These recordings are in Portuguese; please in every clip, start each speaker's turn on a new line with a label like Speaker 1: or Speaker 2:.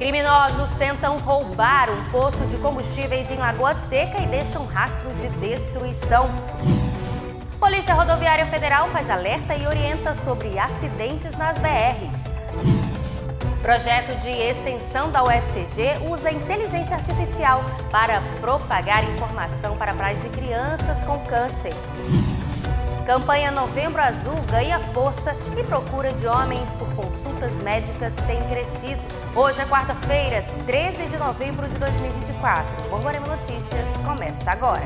Speaker 1: Criminosos tentam roubar um posto de combustíveis em Lagoa Seca e deixam rastro de destruição. Polícia Rodoviária Federal faz alerta e orienta sobre acidentes nas BRs. Projeto de extensão da UFCG usa inteligência artificial para propagar informação para pais de crianças com câncer. Campanha Novembro Azul ganha força e procura de homens por consultas médicas tem crescido. Hoje é quarta-feira, 13 de novembro de 2024. Borborema Notícias começa agora.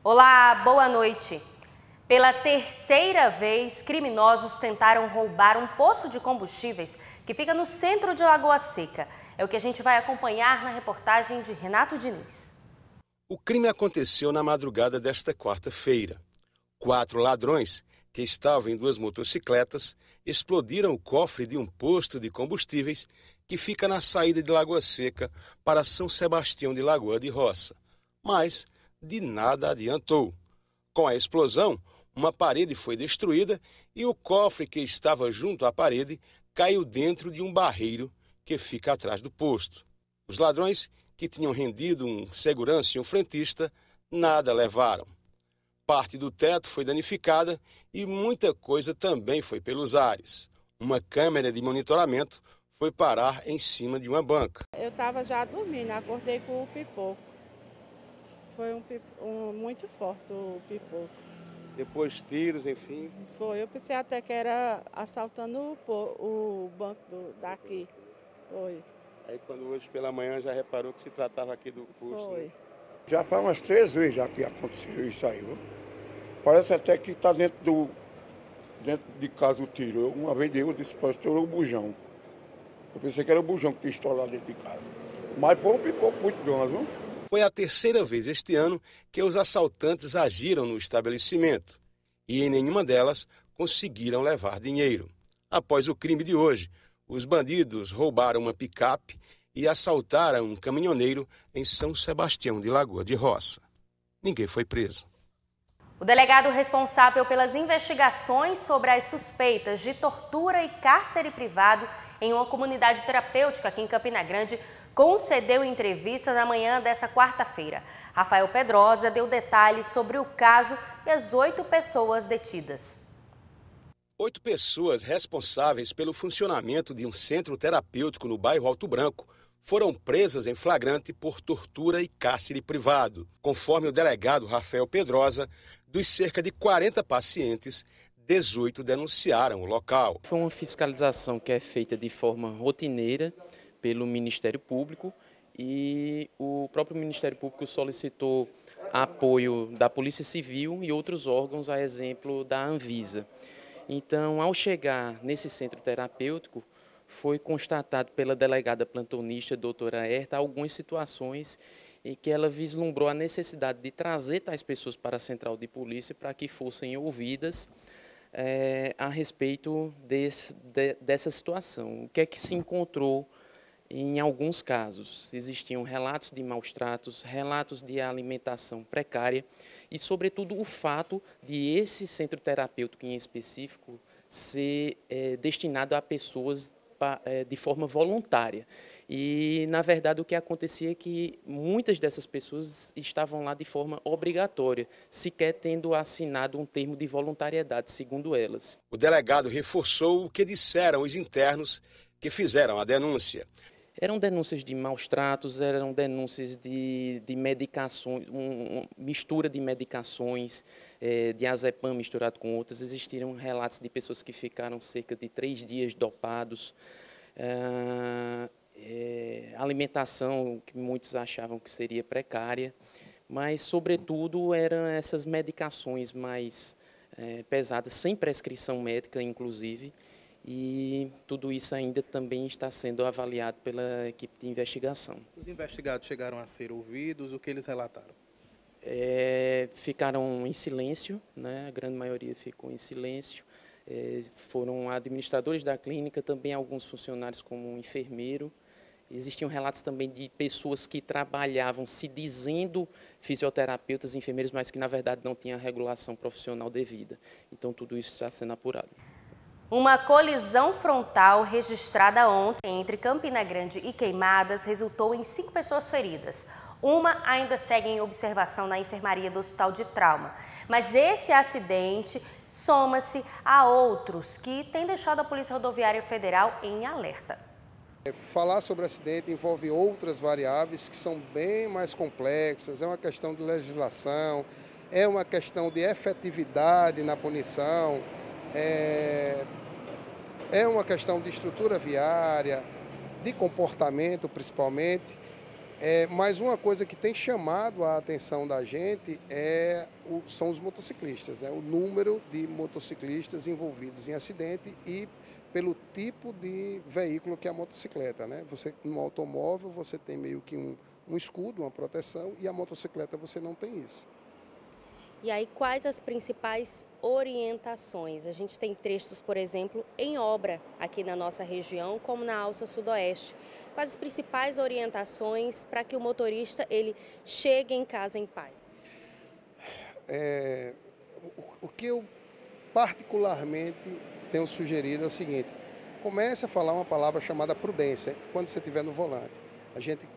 Speaker 1: Olá, boa noite. Pela terceira vez, criminosos tentaram roubar um poço de combustíveis que fica no centro de Lagoa Seca. É o que a gente vai acompanhar na reportagem de Renato Diniz.
Speaker 2: O crime aconteceu na madrugada desta quarta-feira. 4 ladrões, que estavam em 2 motocicletas, explodiram o cofre de um posto de combustíveis que fica na saída de Lagoa Seca para São Sebastião de Lagoa de Roça. Mas de nada adiantou. Com a explosão, uma parede foi destruída e o cofre que estava junto à parede caiu dentro de um barreiro que fica atrás do posto. Os ladrões, que tinham rendido um segurança e um frentista, nada levaram. Parte do teto foi danificada e muita coisa também foi pelos ares. Uma câmera de monitoramento foi parar em cima de uma banca.
Speaker 3: Eu estava já dormindo, acordei com o pipoco. Foi muito forte o pipoco.
Speaker 2: Depois tiros, enfim.
Speaker 3: Foi, eu pensei até que era assaltando o banco daqui. Foi.
Speaker 2: Aí quando hoje pela manhã já reparou que se tratava aqui do posto.
Speaker 3: Foi.
Speaker 2: Né?
Speaker 4: Já faz umas 3 vezes já que aconteceu isso aí, viu? Parece até que está dentro de casa o tiro. Uma vez eu disse para estourou o bujão. Eu pensei que era o bujão que tinha estourado dentro de casa. Mas foi um pipoco muito grande, viu?
Speaker 2: Foi a terceira vez este ano que os assaltantes agiram no estabelecimento e em nenhuma delas conseguiram levar dinheiro. Após o crime de hoje, os bandidos roubaram uma picape e assaltaram um caminhoneiro em São Sebastião de Lagoa de Roça. Ninguém foi preso.
Speaker 1: O delegado responsável pelas investigações sobre as suspeitas de tortura e cárcere privado em uma comunidade terapêutica aqui em Campina Grande concedeu entrevista na manhã dessa quarta-feira. Rafael Pedrosa deu detalhes sobre o caso e as 8 pessoas detidas.
Speaker 2: 8 pessoas responsáveis pelo funcionamento de um centro terapêutico no bairro Alto Branco foram presas em flagrante por tortura e cárcere privado. Conforme o delegado Rafael Pedrosa, dos cerca de 40 pacientes, 18 denunciaram o local.
Speaker 5: Foi uma fiscalização que é feita de forma rotineira pelo Ministério Público e o próprio Ministério Público solicitou apoio da Polícia Civil e outros órgãos, a exemplo da Anvisa. Então, ao chegar nesse centro terapêutico, foi constatado pela delegada plantonista, doutora Herta, algumas situações em que ela vislumbrou a necessidade de trazer tais pessoas para a central de polícia para que fossem ouvidas a respeito dessa situação. O que é que se encontrou? Em alguns casos, existiam relatos de maus-tratos, relatos de alimentação precária e, sobretudo, o fato de esse centro terapêutico em específico ser destinado a pessoas de forma voluntária. E, na verdade, o que acontecia é que muitas dessas pessoas estavam lá de forma obrigatória, sequer tendo assinado um termo de voluntariedade, segundo elas.
Speaker 2: O delegado reforçou o que disseram os internos que fizeram a denúncia.
Speaker 5: Eram denúncias de maus-tratos, eram denúncias de medicações, uma mistura de medicações, de azepam misturado com outras. Existiram relatos de pessoas que ficaram cerca de 3 dias dopados. Alimentação que muitos achavam que seria precária, mas, sobretudo, eram essas medicações mais pesadas, sem prescrição médica, inclusive. E tudo isso ainda também está sendo avaliado pela equipe de investigação.
Speaker 6: Os investigados chegaram a ser ouvidos, o que eles relataram?
Speaker 5: Ficaram em silêncio, né? A grande maioria ficou em silêncio. Foram administradores da clínica, também alguns funcionários como um enfermeiro, Existiam relatos também de pessoas que trabalhavam se dizendo fisioterapeutas, enfermeiros, mas que na verdade não tinham a regulação profissional devida. Então tudo isso está sendo apurado.
Speaker 1: Uma colisão frontal registrada ontem entre Campina Grande e Queimadas resultou em 5 pessoas feridas. Uma ainda segue em observação na enfermaria do Hospital de Trauma. Mas esse acidente soma-se a outros que têm deixado a Polícia Rodoviária Federal em alerta.
Speaker 7: Falar sobre acidente envolve outras variáveis que são bem mais complexas, é uma questão de legislação, é uma questão de efetividade na punição, é uma questão de estrutura viária, de comportamento principalmente, mas uma coisa que tem chamado a atenção da gente são os motociclistas, né? O número de motociclistas envolvidos em acidente e pelo tipo de veículo que é a motocicleta, né? Você, no automóvel, você tem meio que um escudo, uma proteção, e a motocicleta você não tem isso.
Speaker 1: E aí, quais as principais orientações? A gente tem trechos, por exemplo, em obra aqui na nossa região, como na Alça Sudoeste. Quais as principais orientações para que o motorista ele chegue em casa em paz?
Speaker 7: O que eu particularmente tenho sugerido é o seguinte: comece a falar uma palavra chamada prudência quando você estiver no volante. A gente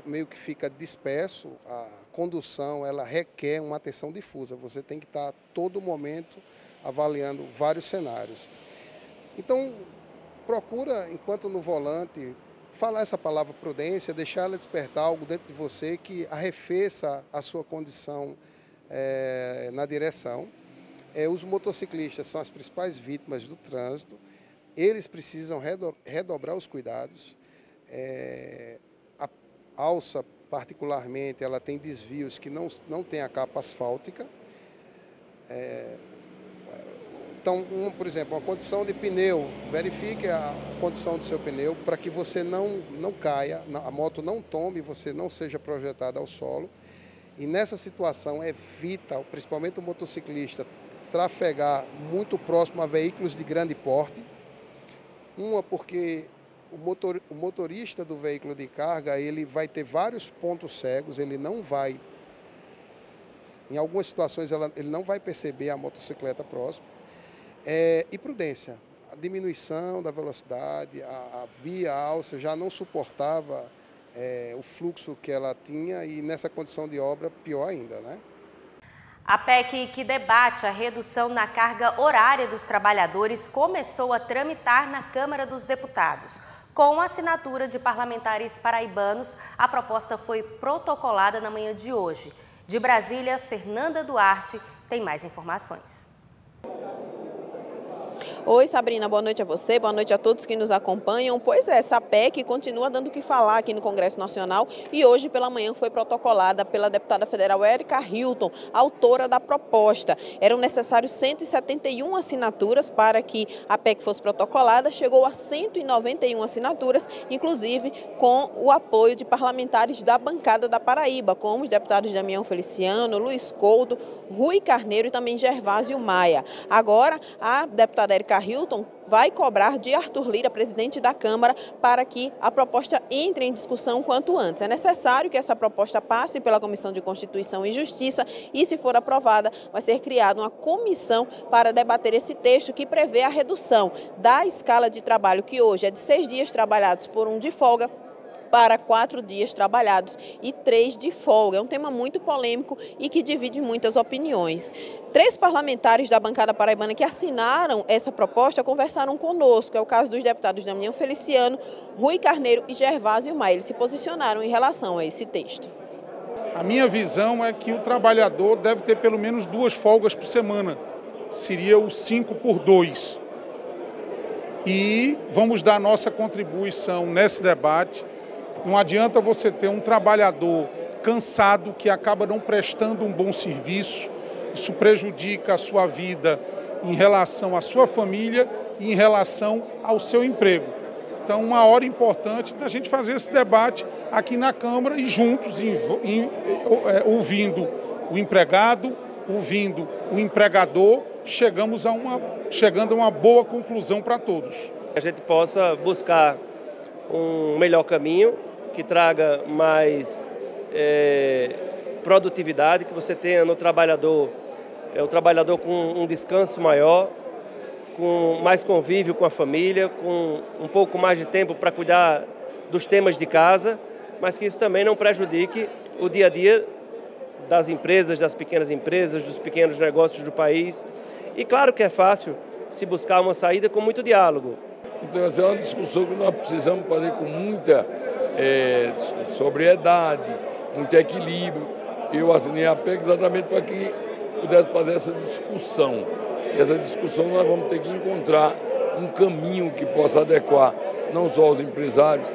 Speaker 7: meio que fica disperso, a condução ela requer uma atenção difusa, você tem que estar a todo momento avaliando vários cenários. Então, procura, enquanto no volante, falar essa palavra prudência, deixar ela despertar algo dentro de você que arrefeça a sua condição na direção. Os motociclistas são as principais vítimas do trânsito, eles precisam redobrar os cuidados. A alça, particularmente, ela tem desvios que não tem a capa asfáltica. Então, por exemplo, uma condição de pneu, verifique a condição do seu pneu para que você não caia, a moto não tombe, você não seja projetada ao solo. E nessa situação evita, principalmente o motociclista, trafegar muito próximo a veículos de grande porte. Porque o motorista do veículo de carga, ele vai ter vários pontos cegos, ele não vai, em algumas situações, ele não vai perceber a motocicleta próxima. E prudência, a diminuição da velocidade, a via alça já não suportava o fluxo que ela tinha e nessa condição de obra, pior ainda, né?
Speaker 1: A PEC que debate a redução na carga horária dos trabalhadores começou a tramitar na Câmara dos Deputados. Com a assinatura de parlamentares paraibanos, a proposta foi protocolada na manhã de hoje. De Brasília, Fernanda Duarte tem mais informações.
Speaker 8: Oi, Sabrina, boa noite a você, boa noite a todos que nos acompanham. Pois é, essa PEC continua dando o que falar aqui no Congresso Nacional e hoje pela manhã foi protocolada pela deputada federal Érica Hilton, autora da proposta. Eram necessários 171 assinaturas para que a PEC fosse protocolada, chegou a 191 assinaturas, inclusive com o apoio de parlamentares da bancada da Paraíba, como os deputados Damião Feliciano, Luiz Couto, Rui Carneiro e também Gervásio Maia. Agora, a deputada Érica Hilton vai cobrar de Arthur Lira, presidente da Câmara, para que a proposta entre em discussão quanto antes. É necessário que essa proposta passe pela Comissão de Constituição e Justiça e, se for aprovada, vai ser criada uma comissão para debater esse texto que prevê a redução da escala de trabalho, que hoje é de 6 dias trabalhados por 1 de folga, para 4 dias trabalhados e 3 de folga. É um tema muito polêmico e que divide muitas opiniões. 3 parlamentares da bancada paraibana que assinaram essa proposta conversaram conosco. É o caso dos deputados Damião Feliciano, Rui Carneiro e Gervásio Maia. Eles se posicionaram em relação a esse texto.
Speaker 9: A minha visão é que o trabalhador deve ter pelo menos 2 folgas por semana. Seria o 5 por 2. E vamos dar nossa contribuição nesse debate. Não adianta você ter um trabalhador cansado que acaba não prestando um bom serviço. Isso prejudica a sua vida em relação à sua família e em relação ao seu emprego. Então, uma hora importante da gente fazer esse debate aqui na Câmara e juntos, ouvindo o empregado, ouvindo o empregador, chegando a uma boa conclusão para todos.
Speaker 10: A gente possa buscar um melhor caminho, que traga mais produtividade, que você tenha no trabalhador, o trabalhador com um descanso maior, com mais convívio com a família, com um pouco mais de tempo para cuidar dos temas de casa, mas que isso também não prejudique o dia a dia das empresas, das pequenas empresas, dos pequenos negócios do país. E claro que é fácil se buscar uma saída com muito diálogo.
Speaker 11: Então essa é uma discussão que nós precisamos fazer com muita sobriedade, muito equilíbrio. Eu assinei a PEC exatamente para que pudesse fazer essa discussão. E essa discussão nós vamos ter que encontrar um caminho que possa adequar não só os empresários,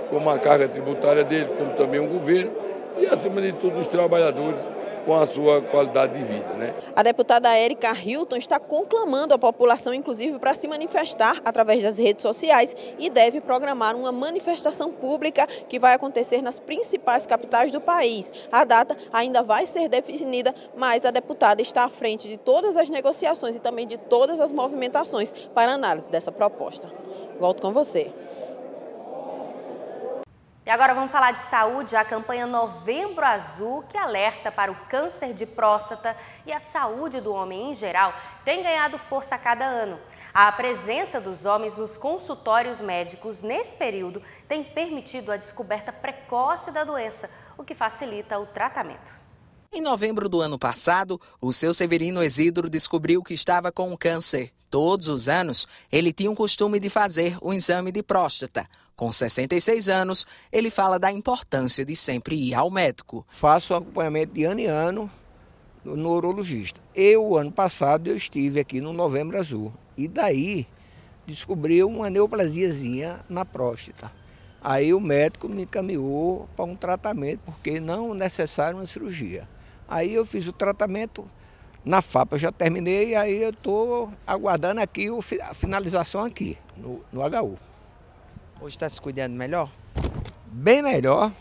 Speaker 11: como a carga tributária dele, como também o governo e, acima de tudo, os trabalhadores com a sua qualidade de vida, né?
Speaker 8: A deputada Érica Hilton está conclamando a população, inclusive, para se manifestar através das redes sociais e deve programar uma manifestação pública que vai acontecer nas principais capitais do país. A data ainda vai ser definida, mas a deputada está à frente de todas as negociações e também de todas as movimentações para análise dessa proposta. Volto com você.
Speaker 1: E agora vamos falar de saúde. A campanha Novembro Azul, que alerta para o câncer de próstata e a saúde do homem em geral, tem ganhado força a cada ano. A presença dos homens nos consultórios médicos nesse período tem permitido a descoberta precoce da doença, o que facilita o tratamento.
Speaker 12: Em novembro do ano passado, o seu Severino Exídoro descobriu que estava com câncer. Todos os anos, ele tinha o costume de fazer o exame de próstata. Com 66 anos, ele fala da importância de sempre ir ao médico.
Speaker 13: Faço acompanhamento de ano em ano no urologista. Ano passado, eu estive aqui no Novembro Azul. E daí, descobri uma neoplasiazinha na próstata. Aí o médico me encaminhou para um tratamento, porque não é necessário uma cirurgia. Aí eu fiz o tratamento na FAP, eu já terminei, aí eu estou aguardando aqui a finalização aqui, no HU.
Speaker 12: Hoje está se cuidando melhor?
Speaker 13: Bem melhor.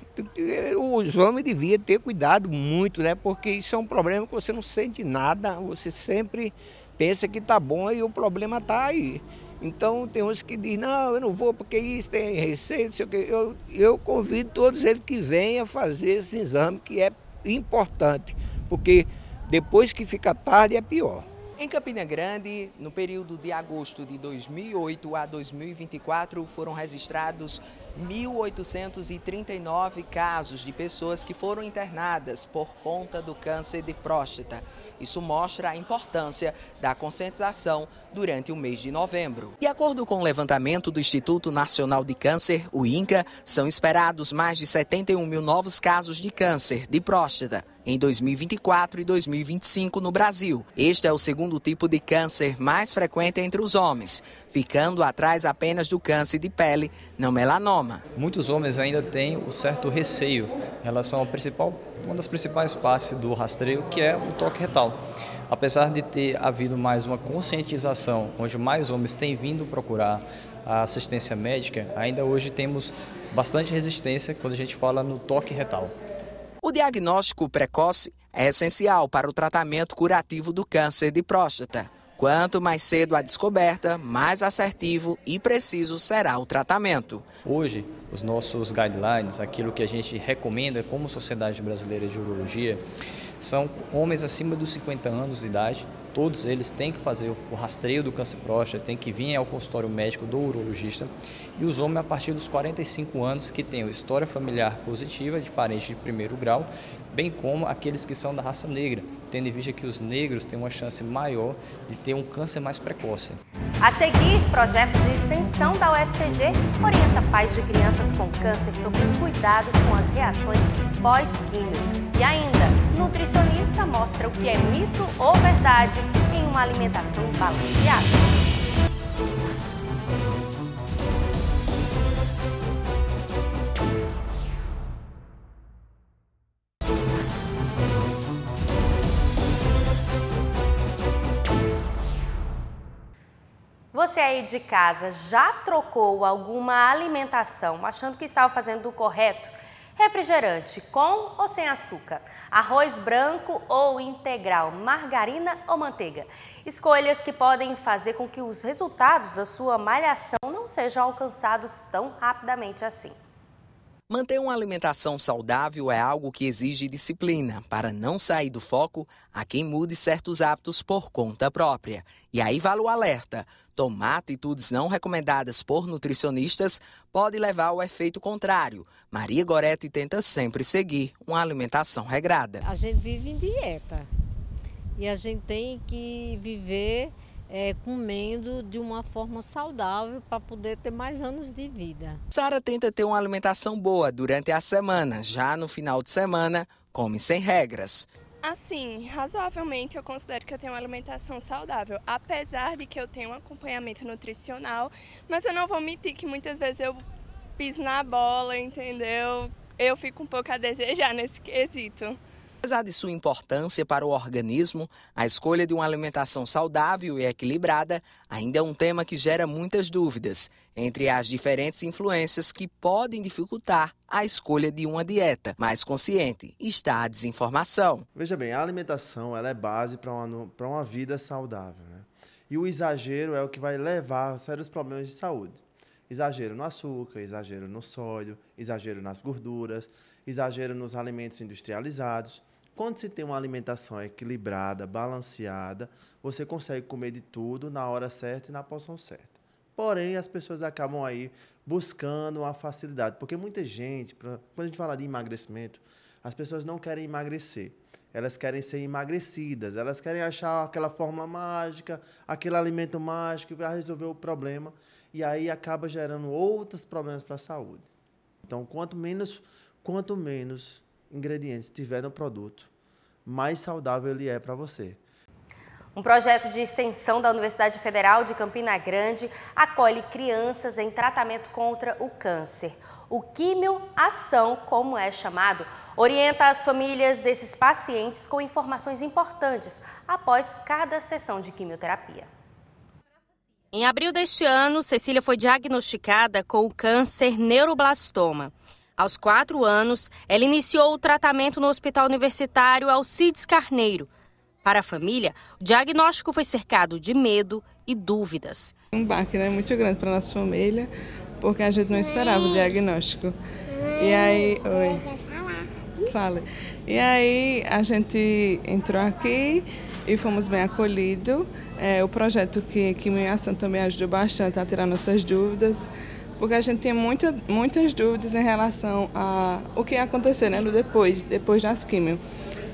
Speaker 13: Os homens deviam ter cuidado muito, né? Porque isso é um problema que você não sente nada, você sempre pensa que está bom e o problema está aí. Então tem uns que dizem, não, eu não vou porque isso tem receita, não sei o quê. Eu convido todos eles que venham fazer esse exame, que é importante, porque depois que fica tarde é pior.
Speaker 12: Em Campina Grande, no período de agosto de 2008 a 2024, foram registrados 1.839 casos de pessoas que foram internadas por conta do câncer de próstata. Isso mostra a importância da conscientização durante o mês de novembro. De acordo com o levantamento do Instituto Nacional de Câncer, o INCA, são esperados mais de 71 mil novos casos de câncer de próstata em 2024 e 2025 no Brasil. Este é o segundo tipo de câncer mais frequente entre os homens, ficando atrás apenas do câncer de pele, não melanoma.
Speaker 14: Muitos homens ainda têm um certo receio em relação ao uma das principais partes do rastreio, que é o toque retal. Apesar de ter havido mais uma conscientização, onde mais homens têm vindo procurar a assistência médica, ainda hoje temos bastante resistência quando a gente fala no toque retal.
Speaker 12: O diagnóstico precoce é essencial para o tratamento curativo do câncer de próstata. Quanto mais cedo a descoberta, mais assertivo e preciso será o tratamento.
Speaker 14: Hoje, os nossos guidelines, aquilo que a gente recomenda como Sociedade Brasileira de Urologia, são homens acima dos 50 anos de idade. Todos eles têm que fazer o rastreio do câncer de próstata, têm que vir ao consultório médico do urologista. E os homens a partir dos 45 anos que têm história familiar positiva de parente de primeiro grau, bem como aqueles que são da raça negra, tendo em vista que os negros têm uma chance maior de ter um câncer mais precoce.
Speaker 1: A seguir, projeto de extensão da UFCG orienta pais de crianças com câncer sobre os cuidados com as reações pós-químio. E ainda, nutricionista mostra o que é mito ou verdade em uma alimentação balanceada. Você aí de casa já trocou alguma alimentação achando que estava fazendo o correto? Refrigerante com ou sem açúcar? Arroz branco ou integral? Margarina ou manteiga? Escolhas que podem fazer com que os resultados da sua malhação não não sejam alcançados tão rapidamente assim.
Speaker 12: Manter uma alimentação saudável é algo que exige disciplina. Para não sair do foco, há quem mude certos hábitos por conta própria. E aí vale o alerta. Tomar atitudes não recomendadas por nutricionistas pode levar ao efeito contrário. Maria Goretti tenta sempre seguir uma alimentação regrada.
Speaker 15: A gente vive em dieta e a gente tem que viver comendo de uma forma saudável para poder ter mais anos de vida.
Speaker 12: Sara tenta ter uma alimentação boa durante a semana. Já no final de semana, come sem regras.
Speaker 16: Assim, razoavelmente eu considero que eu tenho uma alimentação saudável, apesar de que eu tenho um acompanhamento nutricional, mas eu não vou mentir que muitas vezes eu piso na bola, entendeu? Eu fico um pouco a desejar nesse quesito.
Speaker 12: Apesar de sua importância para o organismo, a escolha de uma alimentação saudável e equilibrada ainda é um tema que gera muitas dúvidas entre as diferentes influências que podem dificultar a escolha de uma dieta. Mais consciente está a desinformação.
Speaker 17: Veja bem, a alimentação ela é base para uma vida saudável, né? E o exagero é o que vai levar a sérios problemas de saúde. Exagero no açúcar, exagero no sódio, exagero nas gorduras, exagero nos alimentos industrializados. Quando se tem uma alimentação equilibrada, balanceada, você consegue comer de tudo na hora certa e na porção certa. Porém, as pessoas acabam aí buscando a facilidade, porque muita gente, quando a gente fala de emagrecimento, as pessoas não querem emagrecer. Elas querem ser emagrecidas, elas querem achar aquela fórmula mágica, aquele alimento mágico que vai resolver o problema, e aí acaba gerando outros problemas para a saúde. Então, quanto menos ingredientes tiver no produto, mais saudável ele é para você.
Speaker 1: Um projeto de extensão da Universidade Federal de Campina Grande acolhe crianças em tratamento contra o câncer. O Químio Ação, como é chamado, orienta as famílias desses pacientes com informações importantes após cada sessão de quimioterapia. Em abril deste ano, Cecília foi diagnosticada com o câncer neuroblastoma. Aos 4 anos, ela iniciou o tratamento no Hospital Universitário Alcides Carneiro. Para a família, o diagnóstico foi cercado de medo e dúvidas.
Speaker 18: Um baque, né, muito grande para a nossa família, porque a gente não esperava o diagnóstico. E aí, fala. E aí a gente entrou aqui e fomos bem acolhidos. O projeto Químio Ação também ajudou bastante a tirar nossas dúvidas, porque a gente tinha muitas dúvidas em relação a o que ia acontecer, né, no depois das químio.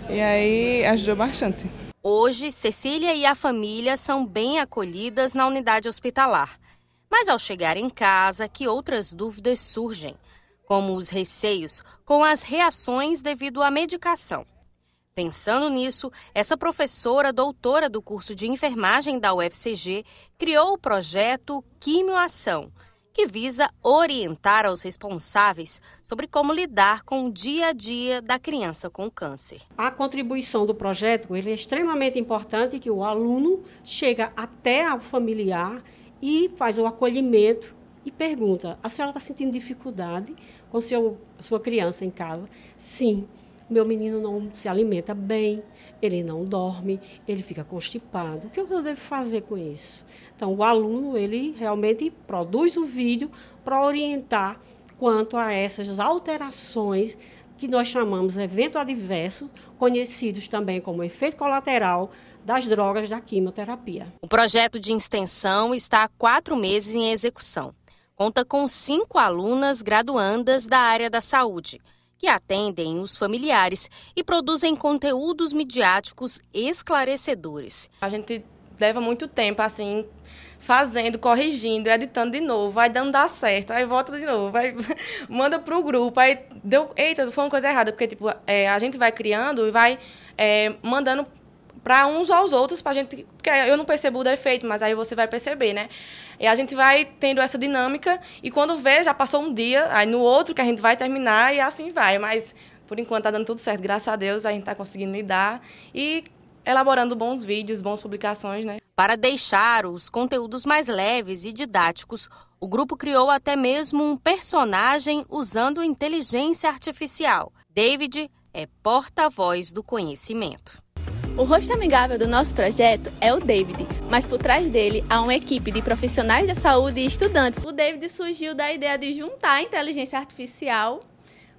Speaker 18: E aí ajudou bastante.
Speaker 1: Hoje, Cecília e a família são bem acolhidas na unidade hospitalar. Mas ao chegar em casa, que outras dúvidas surgem, como os receios com as reações devido à medicação. Pensando nisso, essa professora doutora do curso de enfermagem da UFCG criou o projeto Químio Ação, que visa orientar aos responsáveis sobre como lidar com o dia a dia da criança com câncer.
Speaker 19: A contribuição do projeto ele é extremamente importante, que o aluno chega até ao familiar e faz o acolhimento e pergunta: a senhora está sentindo dificuldade com sua criança em casa? Sim. Meu menino não se alimenta bem, ele não dorme, ele fica constipado. O que eu devo fazer com isso? Então, o aluno, ele realmente produz o vídeo para orientar quanto a essas alterações que nós chamamos de evento adverso, conhecidos também como efeito colateral das drogas da quimioterapia.
Speaker 1: O projeto de extensão está há 4 meses em execução. Conta com 5 alunas graduandas da área da saúde, que atendem os familiares e produzem conteúdos midiáticos esclarecedores.
Speaker 20: A gente leva muito tempo assim, fazendo, corrigindo, editando de novo, vai dando dar certo, aí volta de novo, vai, manda para o grupo, aí eita, foi uma coisa errada, porque tipo, a gente vai criando e vai mandando para uns aos outros, pra gente, porque eu não percebo o defeito, mas aí você vai perceber, né? E a gente vai tendo essa dinâmica e quando vê, já passou um dia, aí no outro que a gente vai terminar e assim vai. Mas, por enquanto, tá dando tudo certo, graças a Deus, a gente tá conseguindo lidar e elaborando bons vídeos, boas publicações, né?
Speaker 1: Para deixar os conteúdos mais leves e didáticos, o grupo criou até mesmo um personagem usando inteligência artificial. David é porta-voz do conhecimento.
Speaker 21: O rosto amigável do nosso projeto é o David, mas por trás dele há uma equipe de profissionais da saúde e estudantes. O David surgiu da ideia de juntar a inteligência artificial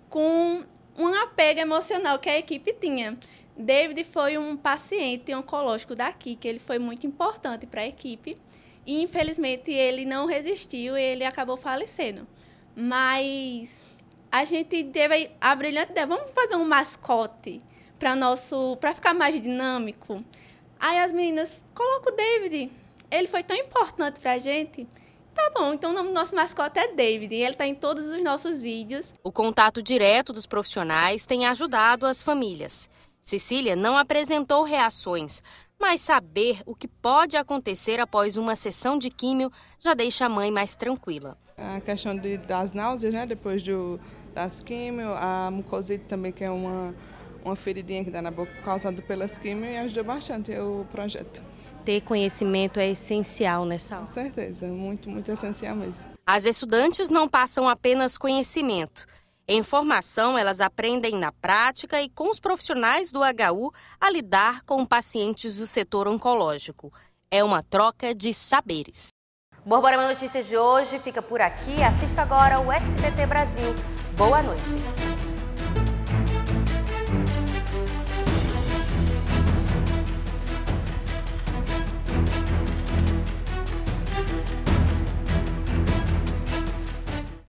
Speaker 21: com um apego emocional que a equipe tinha. David foi um paciente oncológico daqui, que ele foi muito importante para a equipe e, infelizmente, ele não resistiu e ele acabou falecendo. Mas a gente teve a brilhante ideia, vamos fazer um mascote para ficar mais dinâmico. Aí as meninas, coloca o David, ele foi tão importante para a gente. Tá bom, então o nome do nosso mascote é David e ele está em todos os nossos vídeos.
Speaker 1: O contato direto dos profissionais tem ajudado as famílias. Cecília não apresentou reações, mas saber o que pode acontecer após uma sessão de químio já deixa a mãe mais tranquila.
Speaker 18: A questão das náuseas, né, depois das químio, a mucosite também, que é uma feridinha que dá na boca causada pelas químio, e ajudou bastante o projeto.
Speaker 1: Ter conhecimento é essencial nessa aula.
Speaker 18: Com certeza, muito, muito essencial mesmo.
Speaker 1: As estudantes não passam apenas conhecimento. Em formação, elas aprendem na prática e com os profissionais do HU a lidar com pacientes do setor oncológico. É uma troca de saberes. Borborema Notícias de hoje fica por aqui. Assista agora o SBT Brasil. Boa noite.